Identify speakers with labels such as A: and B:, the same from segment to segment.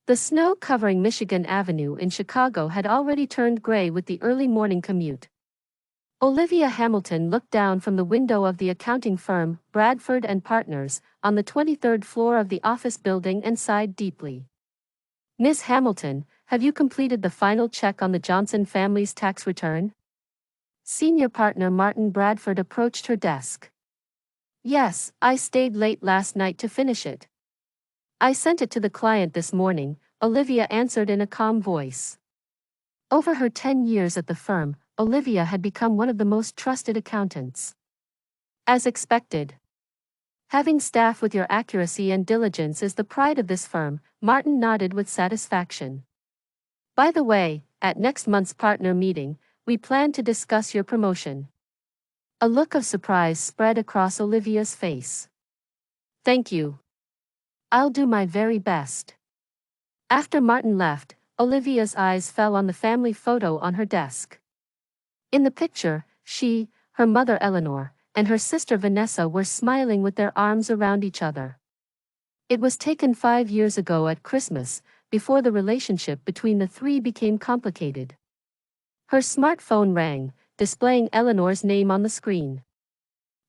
A: The snow covering Michigan Avenue in Chicago had already turned gray with the early morning commute. Olivia Hamilton looked down from the window of the accounting firm, Bradford and Partners, on the 23rd floor of the office building and sighed deeply. "Miss Hamilton, have you completed the final check on the Johnson family's tax return?" Senior partner Martin Bradford approached her desk. "Yes, I stayed late last night to finish it. I sent it to the client this morning," Olivia answered in a calm voice. Over her 10 years at the firm, Olivia had become one of the most trusted accountants. As expected. "Having staff with your accuracy and diligence is the pride of this firm," Martin nodded with satisfaction. "By the way, at next month's partner meeting, we plan to discuss your promotion." A look of surprise spread across Olivia's face. "Thank you. I'll do my very best." After Martin left, Olivia's eyes fell on the family photo on her desk. In the picture, she, her mother Eleanor, and her sister Vanessa were smiling with their arms around each other. It was taken 5 years ago at Christmas, before the relationship between the three became complicated. Her smartphone rang, displaying Eleanor's name on the screen.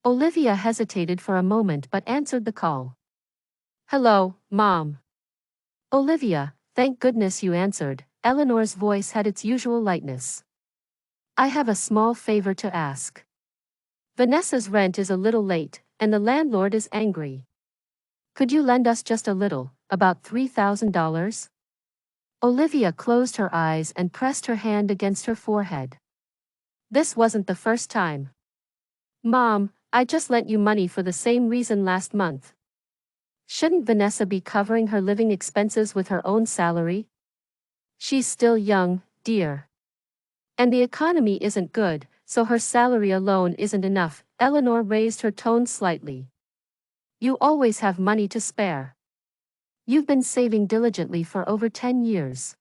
A: Olivia hesitated for a moment but answered the call. "Hello, Mom." "Olivia, thank goodness you answered." Eleanor's voice had its usual lightness. "I have a small favor to ask. Vanessa's rent is a little late, and the landlord is angry. Could you lend us just a little, about $3,000? Olivia closed her eyes and pressed her hand against her forehead. This wasn't the first time. "Mom, I just lent you money for the same reason last month. Shouldn't Vanessa be covering her living expenses with her own salary? She's still young, dear. And the economy isn't good, so her salary alone isn't enough." Eleanor raised her tone slightly. "You always have money to spare. You've been saving diligently for over 10 years.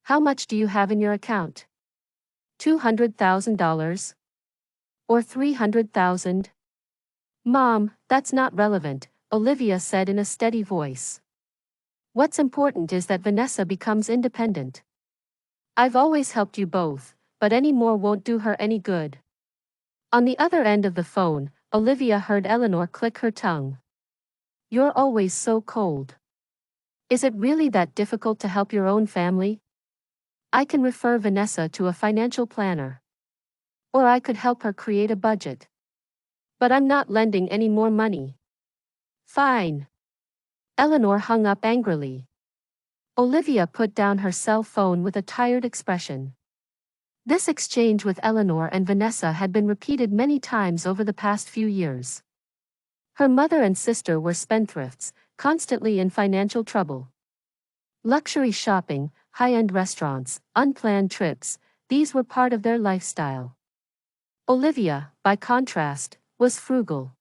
A: How much do you have in your account? $200,000? Or $300,000? "Mom, that's not relevant," Olivia said in a steady voice. "What's important is that Vanessa becomes independent. I've always helped you both, but any more won't do her any good." On the other end of the phone, Olivia heard Eleanor click her tongue. "You're always so cold. Is it really that difficult to help your own family? I can refer Vanessa to a financial planner. Or I could help her create a budget. But I'm not lending any more money." "Fine." Eleanor hung up angrily. Olivia put down her cell phone with a tired expression. This exchange with Eleanor and Vanessa had been repeated many times over the past few years. Her mother and sister were spendthrifts, constantly in financial trouble. Luxury shopping, high-end restaurants, unplanned trips, these were part of their lifestyle. Olivia, by contrast, was frugal.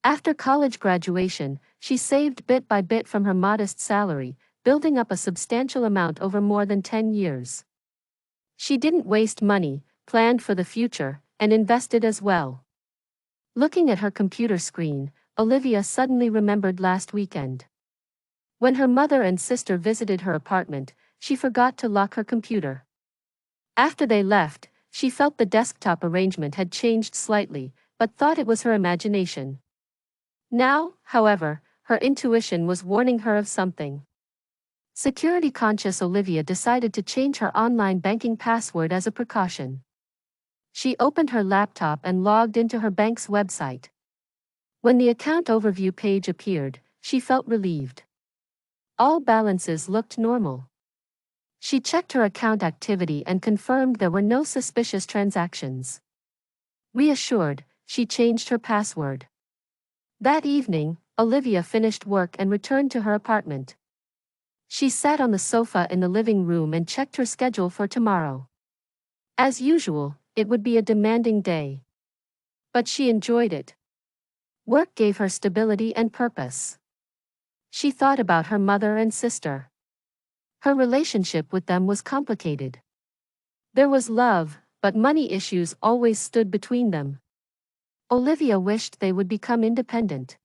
A: After college graduation, she saved bit by bit from her modest salary, building up a substantial amount over more than 10 years. She didn't waste money, planned for the future, and invested as well. Looking at her computer screen, Olivia suddenly remembered last weekend. When her mother and sister visited her apartment, she forgot to lock her computer. After they left, she felt the desktop arrangement had changed slightly, but thought it was her imagination. Now, however, her intuition was warning her of something. Security-conscious Olivia decided to change her online banking password as a precaution. She opened her laptop and logged into her bank's website. When the account overview page appeared, she felt relieved. All balances looked normal. She checked her account activity and confirmed there were no suspicious transactions. Reassured, she changed her password. That evening, Olivia finished work and returned to her apartment. She sat on the sofa in the living room and checked her schedule for tomorrow. As usual, it would be a demanding day. But she enjoyed it. Work gave her stability and purpose. She thought about her mother and sister. Her relationship with them was complicated. There was love, but money issues always stood between them. Olivia wished they would become independent.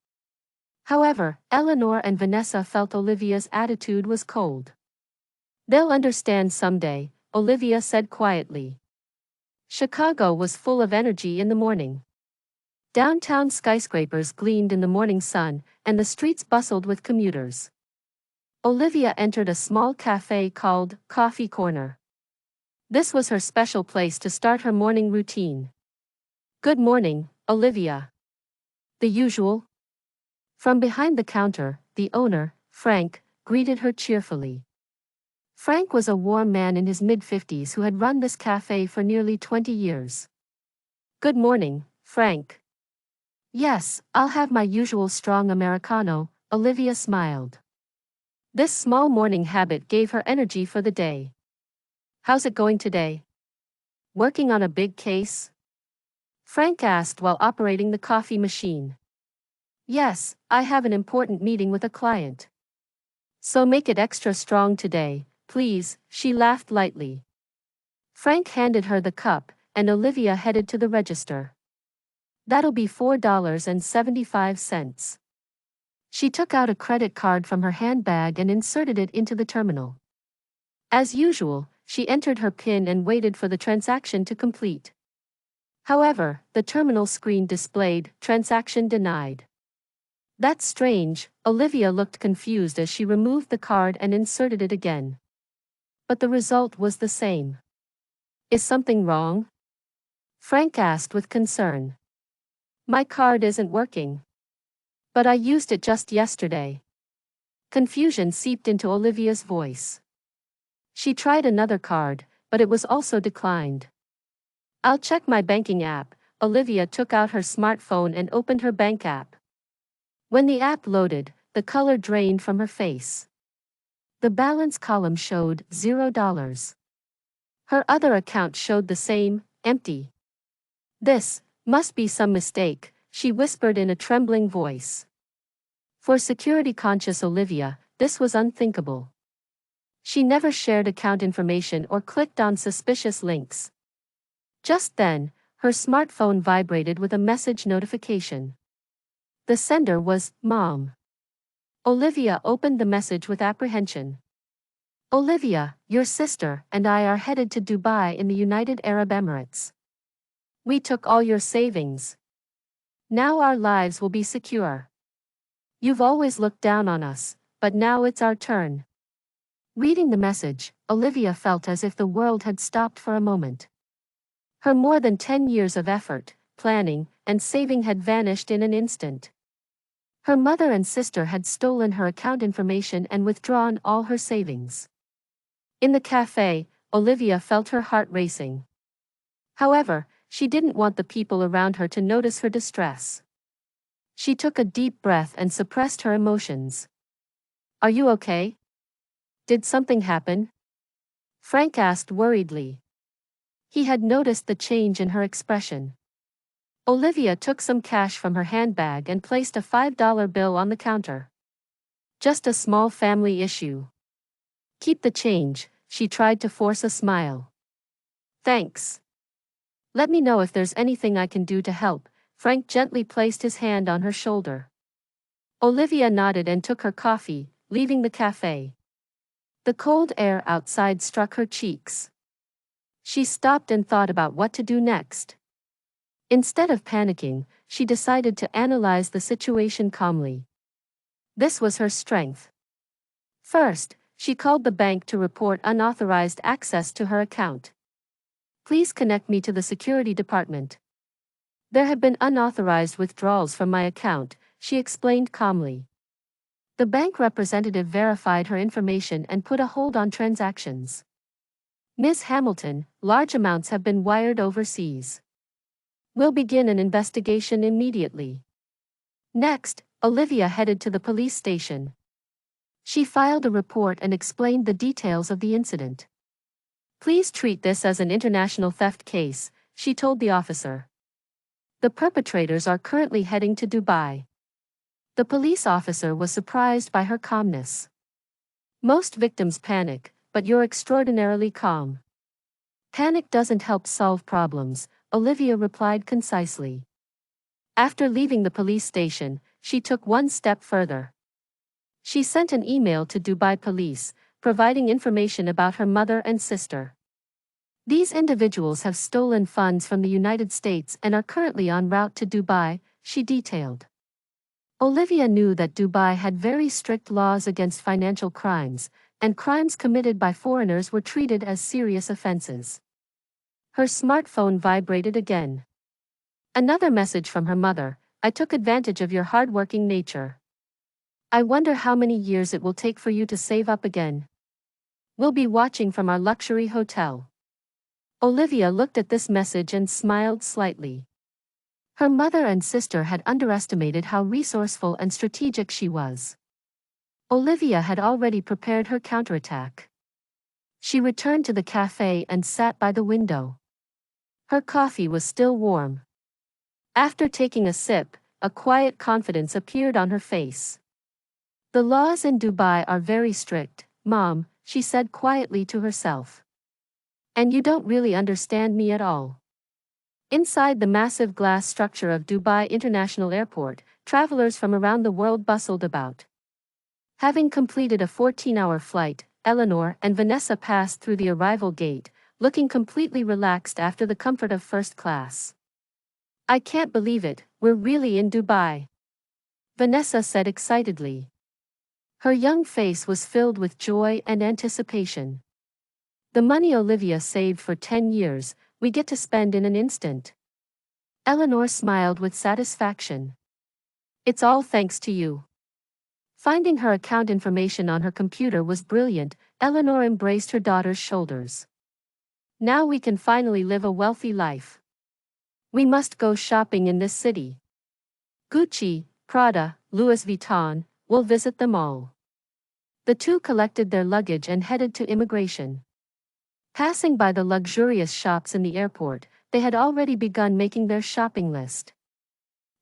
A: However, Eleanor and Vanessa felt Olivia's attitude was cold. "They'll understand someday," Olivia said quietly. Chicago was full of energy in the morning. Downtown skyscrapers gleamed in the morning sun, and the streets bustled with commuters. Olivia entered a small cafe called Coffee Corner. This was her special place to start her morning routine. "Good morning, Olivia." "The usual?" From behind the counter, the owner, Frank, greeted her cheerfully. Frank was a warm man in his mid-50s who had run this cafe for nearly 20 years. "Good morning, Frank." "Yes, I'll have my usual strong Americano," Olivia smiled. This small morning habit gave her energy for the day. "How's it going today? Working on a big case?" Frank asked while operating the coffee machine. "Yes, I have an important meeting with a client." "So make it extra strong today, please," she laughed lightly. Frank handed her the cup, and Olivia headed to the register. "That'll be $4.75. She took out a credit card from her handbag and inserted it into the terminal. As usual, she entered her PIN and waited for the transaction to complete. However, the terminal screen displayed, "Transaction denied." "That's strange," Olivia looked confused as she removed the card and inserted it again. But the result was the same. "Is something wrong?" Frank asked with concern. "My card isn't working. But I used it just yesterday." Confusion seeped into Olivia's voice. She tried another card, but it was also declined. "I'll check my banking app." Olivia took out her smartphone and opened her bank app. When the app loaded, the color drained from her face. The balance column showed $0. Her other account showed the same, empty. "This must be some mistake," she whispered in a trembling voice. For security-conscious Olivia, this was unthinkable. She never shared account information or clicked on suspicious links. Just then, her smartphone vibrated with a message notification. The sender was Mom. Olivia opened the message with apprehension. "Olivia, your sister and I are headed to Dubai in the United Arab Emirates. We took all your savings. Now our lives will be secure. You've always looked down on us, but now it's our turn." Reading the message, Olivia felt as if the world had stopped for a moment. Her more than 10 years of effort, planning, and saving had vanished in an instant. Her mother and sister had stolen her account information and withdrawn all her savings. In the cafe, Olivia felt her heart racing. However, she didn't want the people around her to notice her distress. She took a deep breath and suppressed her emotions. "Are you okay? Did something happen?" Frank asked worriedly. He had noticed the change in her expression. Olivia took some cash from her handbag and placed a $5 bill on the counter. "Just a small family issue. Keep the change," she tried to force a smile. "Thanks. Let me know if there's anything I can do to help." Frank gently placed his hand on her shoulder. Olivia nodded and took her coffee, leaving the cafe. The cold air outside struck her cheeks. She stopped and thought about what to do next. Instead of panicking, she decided to analyze the situation calmly. This was her strength. First, she called the bank to report unauthorized access to her account. "Please connect me to the security department. There have been unauthorized withdrawals from my account," she explained calmly. The bank representative verified her information and put a hold on transactions. "Ms. Hamilton, large amounts have been wired overseas. We'll begin an investigation immediately." Next, Olivia headed to the police station. She filed a report and explained the details of the incident. "Please treat this as an international theft case," she told the officer. "The perpetrators are currently heading to Dubai." The police officer was surprised by her calmness. "Most victims panic, but you're extraordinarily calm." "Panic doesn't help solve problems," Olivia replied concisely. After leaving the police station, she took one step further. She sent an email to Dubai police, providing information about her mother and sister. These individuals have stolen funds from the United States and are currently en route to Dubai, she detailed. Olivia knew that Dubai had very strict laws against financial crimes, and crimes committed by foreigners were treated as serious offenses. Her smartphone vibrated again. Another message from her mother: "I took advantage of your hardworking nature. I wonder how many years it will take for you to save up again. We'll be watching from our luxury hotel." Olivia looked at this message and smiled slightly. Her mother and sister had underestimated how resourceful and strategic she was. Olivia had already prepared her counterattack. She returned to the cafe and sat by the window. Her coffee was still warm. After taking a sip, a quiet confidence appeared on her face. "The laws in Dubai are very strict, Mom," she said quietly to herself. "And you don't really understand me at all." Inside the massive glass structure of Dubai International Airport, travelers from around the world bustled about. Having completed a 14-hour flight, Eleanor and Vanessa passed through the arrival gate, looking completely relaxed after the comfort of first class. "I can't believe it, we're really in Dubai," Vanessa said excitedly. Her young face was filled with joy and anticipation. "The money Olivia saved for 10 years, we get to spend in an instant." Eleanor smiled with satisfaction. "It's all thanks to you." Finding her account information on her computer was brilliant, Eleanor embraced her daughter's shoulders. "Now we can finally live a wealthy life. We must go shopping in this city. Gucci, Prada, Louis Vuitton, we'll visit them all." The two collected their luggage and headed to immigration. Passing by the luxurious shops in the airport, they had already begun making their shopping list.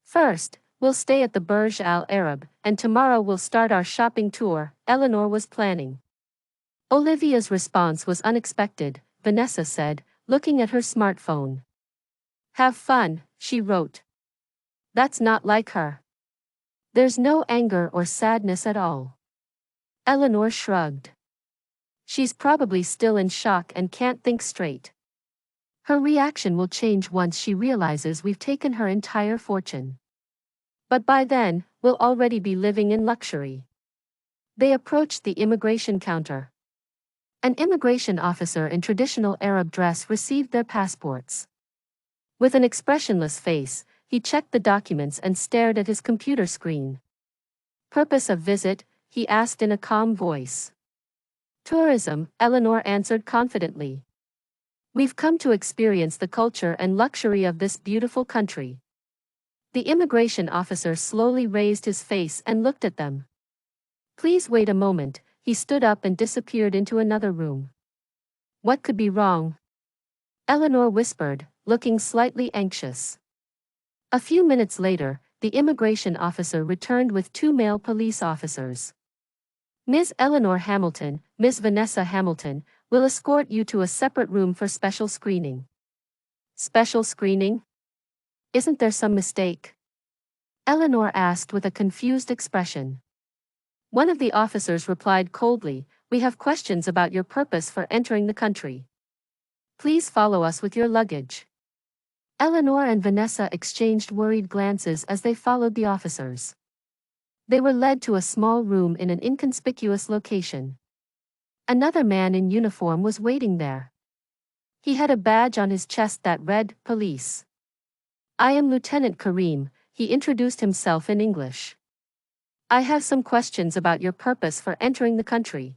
A: "First, we'll stay at the Burj Al Arab, and tomorrow we'll start our shopping tour," Eleanor was planning. Olivia's response was unexpected, Vanessa said, looking at her smartphone. "Have fun," she wrote. That's not like her. There's no anger or sadness at all. Eleanor shrugged. She's probably still in shock and can't think straight. Her reaction will change once she realizes we've taken her entire fortune. But by then, we'll already be living in luxury. They approached the immigration counter. An immigration officer in traditional Arab dress received their passports. With an expressionless face, he checked the documents and stared at his computer screen. "Purpose of visit?" he asked in a calm voice. "Tourism," Eleanor answered confidently. "We've come to experience the culture and luxury of this beautiful country." The immigration officer slowly raised his face and looked at them. "Please wait a moment," he stood up and disappeared into another room. "What could be wrong?" Eleanor whispered, looking slightly anxious. A few minutes later, the immigration officer returned with 2 male police officers. "Ms. Eleanor Hamilton, Ms. Vanessa Hamilton, will escort you to a separate room for special screening." "Special screening? Isn't there some mistake?" Eleanor asked with a confused expression. One of the officers replied coldly, "We have questions about your purpose for entering the country. Please follow us with your luggage." Eleanor and Vanessa exchanged worried glances as they followed the officers. They were led to a small room in an inconspicuous location. Another man in uniform was waiting there. He had a badge on his chest that read, "Police." "I am Lieutenant Karim," he introduced himself in English. "I have some questions about your purpose for entering the country."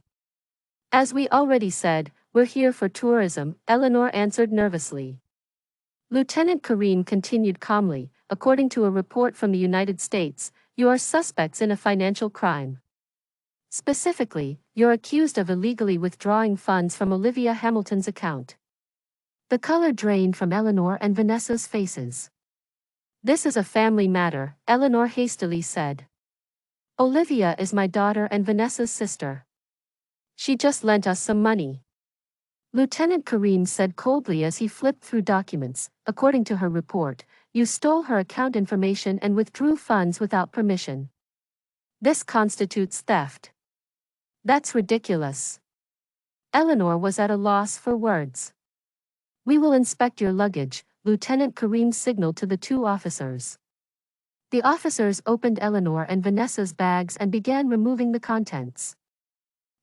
A: "As we already said, we're here for tourism," Eleanor answered nervously. Lieutenant Karim continued calmly, "According to a report from the United States, you are suspects in a financial crime. Specifically, you're accused of illegally withdrawing funds from Olivia Hamilton's account." The color drained from Eleanor and Vanessa's faces. "This is a family matter," Eleanor hastily said. "Olivia is my daughter and Vanessa's sister. She just lent us some money." Lieutenant Karim said coldly as he flipped through documents. "According to her report, You stole her account information and withdrew funds without permission. This constitutes theft. That's ridiculous. Eleanor was at a loss for words. We will inspect your luggage, Lieutenant Kareem signaled to the two officers. The officers opened Eleanor and Vanessa's bags and began removing the contents.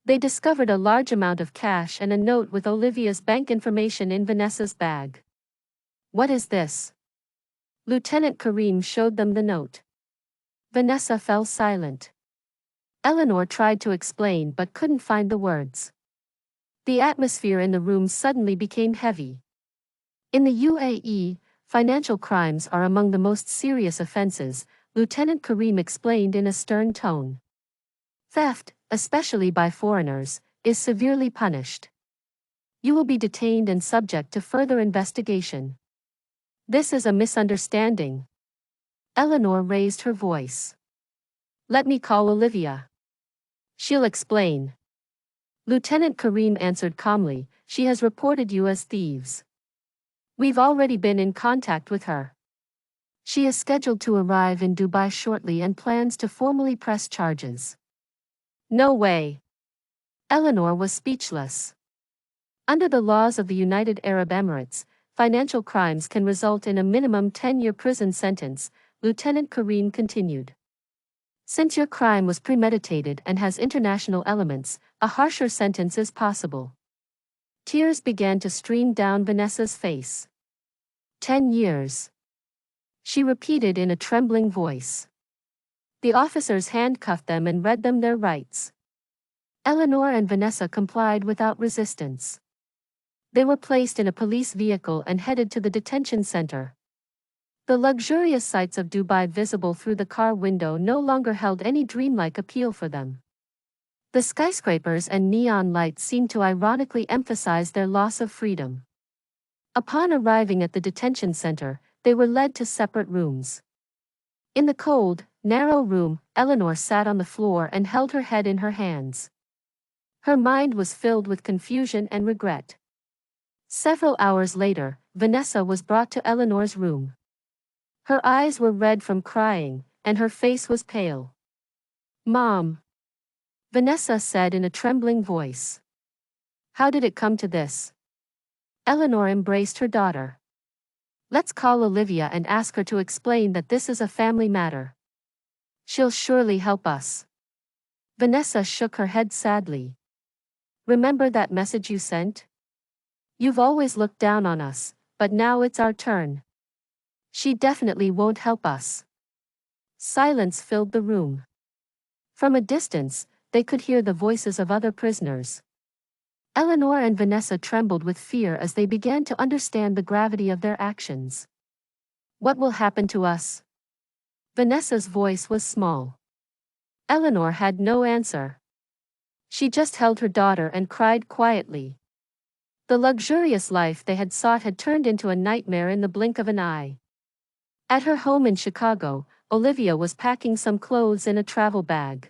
A: They discovered a large amount of cash and a note with Olivia's bank information in Vanessa's bag. What is this? Lieutenant Kareem showed them the note. Vanessa fell silent. Eleanor tried to explain but couldn't find the words. The atmosphere in the room suddenly became heavy. In the UAE, financial crimes are among the most serious offenses, Lieutenant Kareem explained in a stern tone. Theft, especially by foreigners, is severely punished. You will be detained and subject to further investigation. This is a misunderstanding. Eleanor raised her voice. Let me call Olivia. She'll explain. Lieutenant Kareem answered calmly, she has reported you as thieves. We've already been in contact with her. She is scheduled to arrive in Dubai shortly and plans to formally press charges. No way. Eleanor was speechless. Under the laws of the United Arab Emirates, financial crimes can result in a minimum 10-year prison sentence, Lieutenant Kareem continued. Since your crime was premeditated and has international elements, a harsher sentence is possible. Tears began to stream down Vanessa's face. 10 years. She repeated in a trembling voice. The officers handcuffed them and read them their rights. Eleanor and Vanessa complied without resistance. They were placed in a police vehicle and headed to the detention center. The luxurious sights of Dubai visible through the car window no longer held any dreamlike appeal for them. The skyscrapers and neon lights seemed to ironically emphasize their loss of freedom. Upon arriving at the detention center, they were led to separate rooms. In the cold, narrow room, Eleanor sat on the floor and held her head in her hands. Her mind was filled with confusion and regret. Several hours later, Vanessa was brought to Eleanor's room. Her eyes were red from crying, and her face was pale. Mom, Vanessa said in a trembling voice. How did it come to this? Eleanor embraced her daughter. Let's call Olivia and ask her to explain that this is a family matter. She'll surely help us. Vanessa shook her head sadly. Remember that message you sent? You've always looked down on us, but now it's our turn. She definitely won't help us. Silence filled the room. From a distance, they could hear the voices of other prisoners. Eleanor and Vanessa trembled with fear as they began to understand the gravity of their actions. What will happen to us? Vanessa's voice was small. Eleanor had no answer. She just held her daughter and cried quietly. The luxurious life they had sought had turned into a nightmare in the blink of an eye. At her home in Chicago, Olivia was packing some clothes in a travel bag.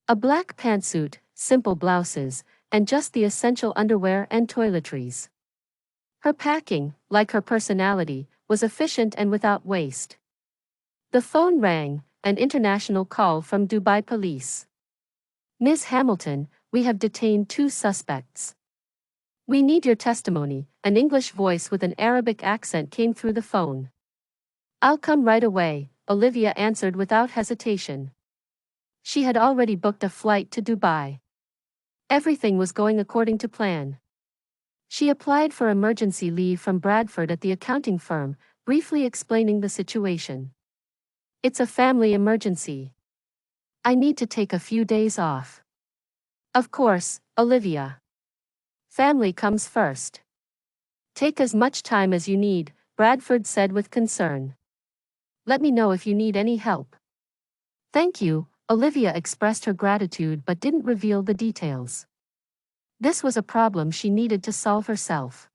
A: A black pantsuit, simple blouses, and just the essential underwear and toiletries. Her packing, like her personality, was efficient and without waste. The phone rang, an international call from Dubai police. Ms. Hamilton, we have detained 2 suspects. We need your testimony, an English voice with an Arabic accent came through the phone. I'll come right away, Olivia answered without hesitation. She had already booked a flight to Dubai. Everything was going according to plan. She applied for emergency leave from Bradford at the accounting firm, briefly explaining the situation. It's a family emergency. I need to take a few days off. Of course, Olivia. Family comes first. Take as much time as you need, Bradford said with concern. Let me know if you need any help. Thank you, Olivia expressed her gratitude but didn't reveal the details. This was a problem she needed to solve herself.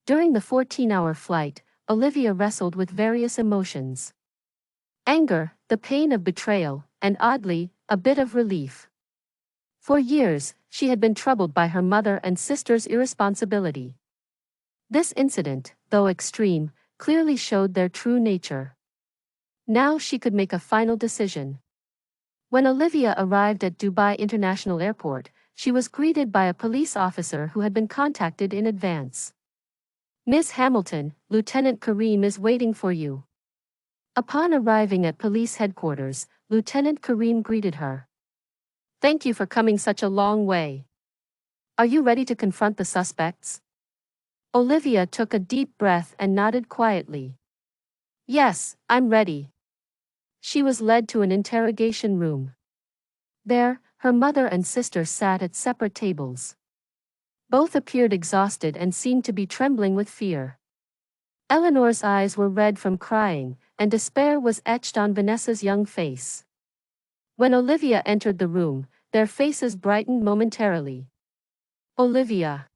A: During the 14-hour flight, Olivia wrestled with various emotions. Anger, the pain of betrayal, and oddly, a bit of relief. For years, she had been troubled by her mother and sister's irresponsibility. This incident, though extreme, clearly showed their true nature. Now she could make a final decision. When Olivia arrived at Dubai International Airport, she was greeted by a police officer who had been contacted in advance. "Miss Hamilton, Lieutenant Kareem is waiting for you." Upon arriving at police headquarters, Lieutenant Kareem greeted her. "Thank you for coming such a long way. Are you ready to confront the suspects?" Olivia took a deep breath and nodded quietly. "Yes, I'm ready." She was led to an interrogation room. There, her mother and sister sat at separate tables. Both appeared exhausted and seemed to be trembling with fear. Eleanor's eyes were red from crying, and despair was etched on Vanessa's young face. When Olivia entered the room, their faces brightened momentarily. "Olivia!"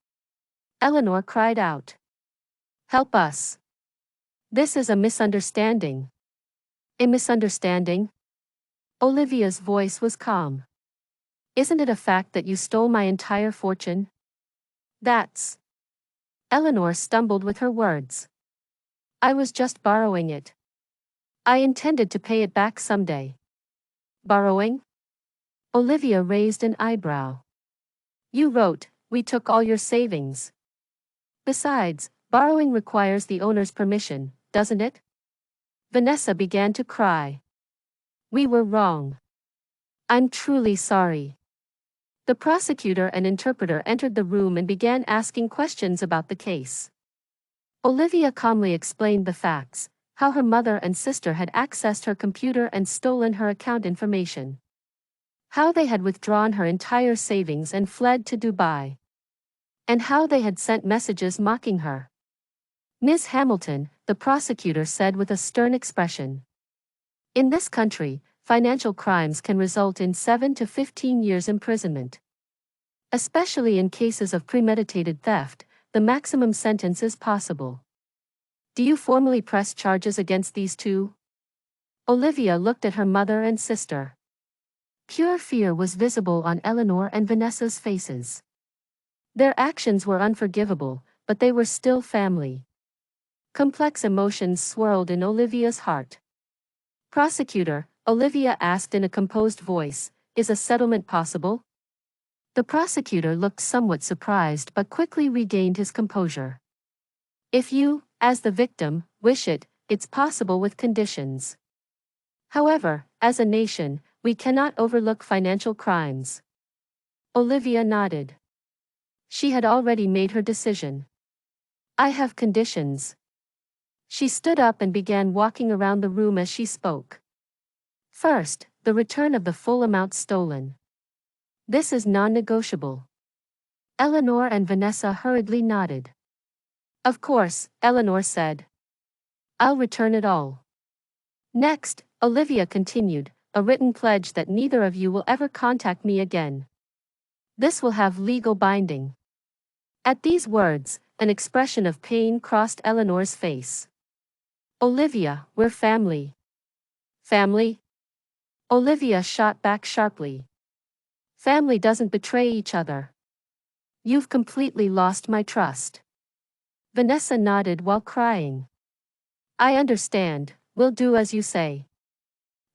A: Eleanor cried out. "Help us. This is a misunderstanding." "A misunderstanding?" Olivia's voice was calm. "Isn't it a fact that you stole my entire fortune?" "That's..." Eleanor stumbled with her words. "I was just borrowing it. I intended to pay it back someday." "Borrowing?" Olivia raised an eyebrow. "You wrote, 'We took all your savings.' Besides, borrowing requires the owner's permission, doesn't it?" Vanessa began to cry. "We were wrong. I'm truly sorry." The prosecutor and interpreter entered the room and began asking questions about the case. Olivia calmly explained the facts, how her mother and sister had accessed her computer and stolen her account information. How they had withdrawn her entire savings and fled to Dubai. And how they had sent messages mocking her. "Miss Hamilton," the prosecutor said with a stern expression. "In this country, financial crimes can result in 7 to 15 years imprisonment. Especially in cases of premeditated theft, the maximum sentence is possible. Do you formally press charges against these two?" Olivia looked at her mother and sister. Pure fear was visible on Eleanor and Vanessa's faces. Their actions were unforgivable, but they were still family. Complex emotions swirled in Olivia's heart. "Prosecutor," Olivia asked in a composed voice, "is a settlement possible?" The prosecutor looked somewhat surprised but quickly regained his composure. "If you, as the victim, wish it, it's possible with conditions. However, as a nation, we cannot overlook financial crimes." Olivia nodded. She had already made her decision. "I have conditions." She stood up and began walking around the room as she spoke. "First, the return of the full amount stolen. This is non-negotiable." Eleanor and Vanessa hurriedly nodded. "Of course," Eleanor said. "I'll return it all." "Next," Olivia continued, "a written pledge that neither of you will ever contact me again. This will have legal binding." At these words, an expression of pain crossed Eleanor's face. "Olivia, we're family." "Family?" Olivia shot back sharply. "Family doesn't betray each other. You've completely lost my trust." Vanessa nodded while crying. "I understand, we'll do as you say."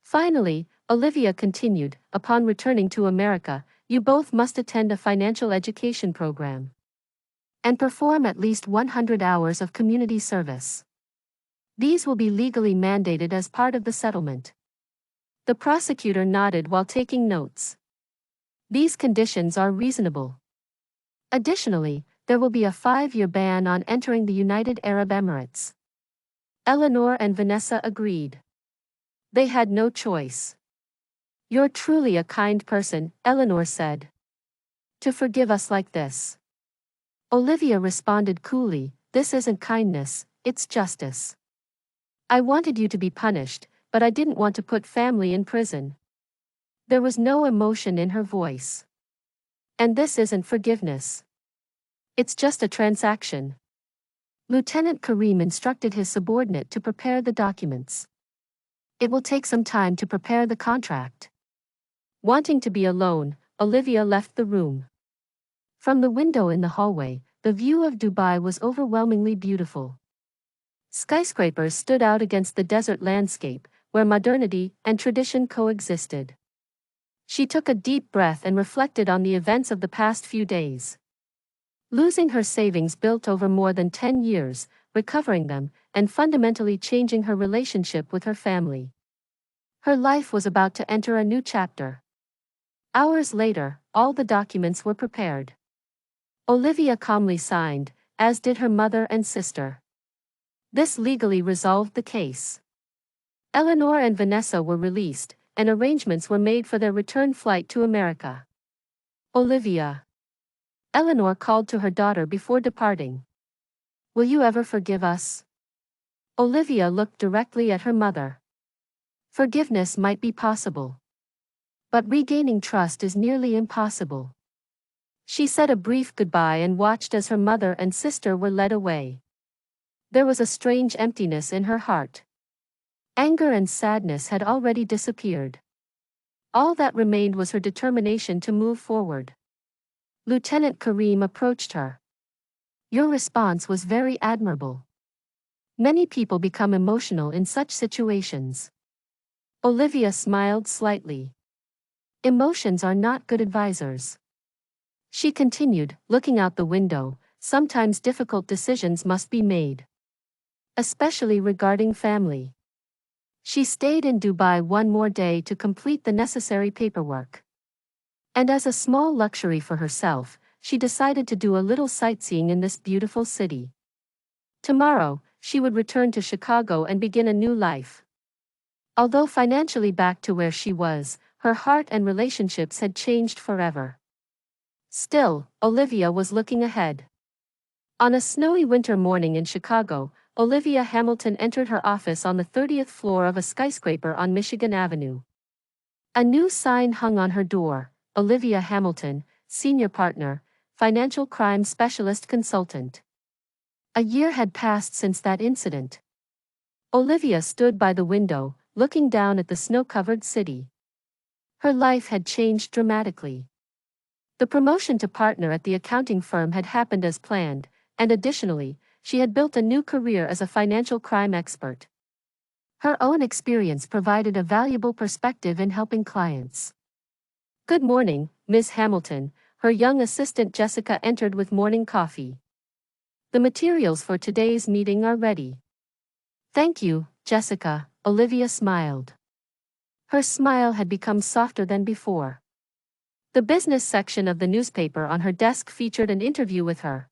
A: Finally, Olivia continued, "Upon returning to America, you both must attend a financial education program. And perform at least 100 hours of community service. These will be legally mandated as part of the settlement." The prosecutor nodded while taking notes. "These conditions are reasonable. Additionally, there will be a 5-year ban on entering the United Arab Emirates." Eleanor and Vanessa agreed. They had no choice. "You're truly a kind person," Eleanor said. "To forgive us like this." Olivia responded coolly, "This isn't kindness, it's justice. I wanted you to be punished, but I didn't want to put family in prison." There was no emotion in her voice. "And this isn't forgiveness. It's just a transaction." Lieutenant Kareem instructed his subordinate to prepare the documents. "It will take some time to prepare the contract." Wanting to be alone, Olivia left the room. From the window in the hallway, the view of Dubai was overwhelmingly beautiful. Skyscrapers stood out against the desert landscape, where modernity and tradition coexisted. She took a deep breath and reflected on the events of the past few days. Losing her savings built over more than 10 years, recovering them, and fundamentally changing her relationship with her family. Her life was about to enter a new chapter. Hours later, all the documents were prepared. Olivia calmly signed, as did her mother and sister. This legally resolved the case. Eleanor and Vanessa were released, and arrangements were made for their return flight to America. Olivia. Eleanor called to her daughter before departing. Will you ever forgive us? Olivia looked directly at her mother. Forgiveness might be possible, but regaining trust is nearly impossible. She said a brief goodbye and watched as her mother and sister were led away. There was a strange emptiness in her heart. Anger and sadness had already disappeared. All that remained was her determination to move forward. Lieutenant Karim approached her. Your response was very admirable. Many people become emotional in such situations. Olivia smiled slightly. Emotions are not good advisors. She continued, looking out the window. Sometimes difficult decisions must be made, especially regarding family. She stayed in Dubai one more day to complete the necessary paperwork. And as a small luxury for herself, she decided to do a little sightseeing in this beautiful city. Tomorrow, she would return to Chicago and begin a new life. Although financially back to where she was, her heart and relationships had changed forever. Still, Olivia was looking ahead. On a snowy winter morning in Chicago, Olivia Hamilton entered her office on the 30th floor of a skyscraper on Michigan Avenue. A new sign hung on her door, Olivia Hamilton, Senior Partner, Financial Crime Specialist Consultant. A year had passed since that incident. Olivia stood by the window, looking down at the snow-covered city. Her life had changed dramatically. The promotion to partner at the accounting firm had happened as planned, and additionally, she had built a new career as a financial crime expert. Her own experience provided a valuable perspective in helping clients. Good morning, Ms. Hamilton. Her young assistant Jessica entered with morning coffee. The materials for today's meeting are ready. Thank you, Jessica, Olivia smiled. Her smile had become softer than before. The business section of the newspaper on her desk featured an interview with her.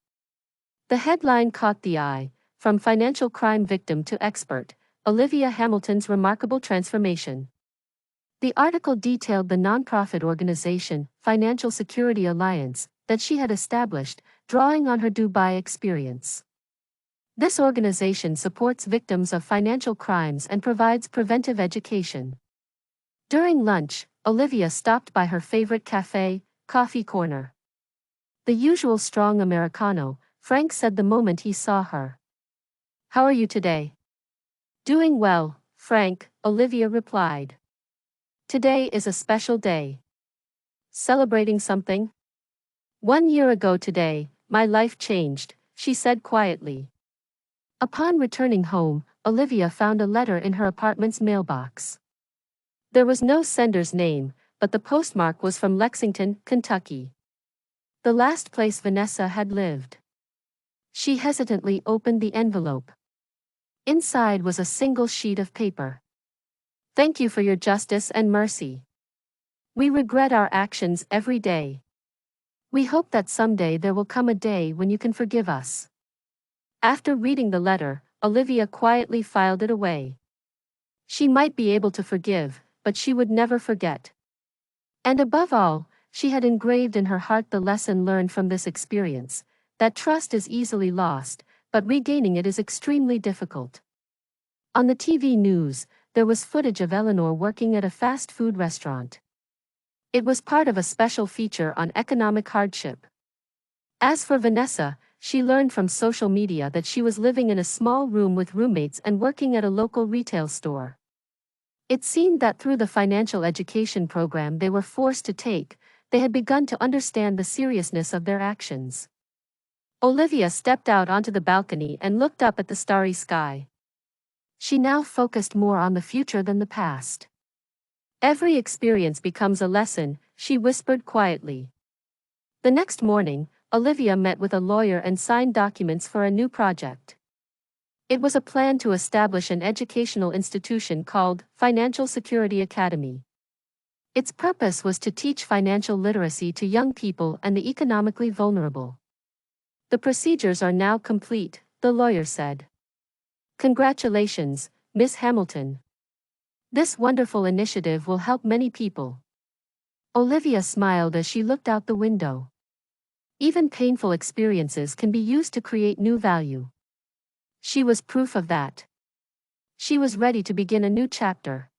A: The headline caught the eye, From Financial Crime Victim to Expert, Olivia Hamilton's Remarkable Transformation. The article detailed the nonprofit organization, Financial Security Alliance, that she had established, drawing on her Dubai experience. This organization supports victims of financial crimes and provides preventive education. During lunch, Olivia stopped by her favorite cafe, Coffee Corner. The usual strong Americano, Frank said the moment he saw her. How are you today? Doing well, Frank, Olivia replied. Today is a special day. Celebrating something? 1 year ago today, my life changed, she said quietly. Upon returning home, Olivia found a letter in her apartment's mailbox. There was no sender's name, but the postmark was from Lexington, Kentucky. The last place Vanessa had lived. She hesitantly opened the envelope. Inside was a single sheet of paper. Thank you for your justice and mercy. We regret our actions every day. We hope that someday there will come a day when you can forgive us. After reading the letter, Olivia quietly filed it away. She might be able to forgive, but she would never forget. And above all, she had engraved in her heart the lesson learned from this experience, that trust is easily lost, but regaining it is extremely difficult. On the TV news, there was footage of Eleanor working at a fast food restaurant. It was part of a special feature on economic hardship. As for Vanessa, she learned from social media that she was living in a small room with roommates and working at a local retail store. It seemed that through the financial education program they were forced to take, they had begun to understand the seriousness of their actions. Olivia stepped out onto the balcony and looked up at the starry sky. She now focused more on the future than the past. Every experience becomes a lesson, she whispered quietly. The next morning, Olivia met with a lawyer and signed documents for a new project. It was a plan to establish an educational institution called Financial Security Academy. Its purpose was to teach financial literacy to young people and the economically vulnerable. The procedures are now complete, the lawyer said. Congratulations, Miss Hamilton. This wonderful initiative will help many people. Olivia smiled as she looked out the window. Even painful experiences can be used to create new value. She was proof of that. She was ready to begin a new chapter.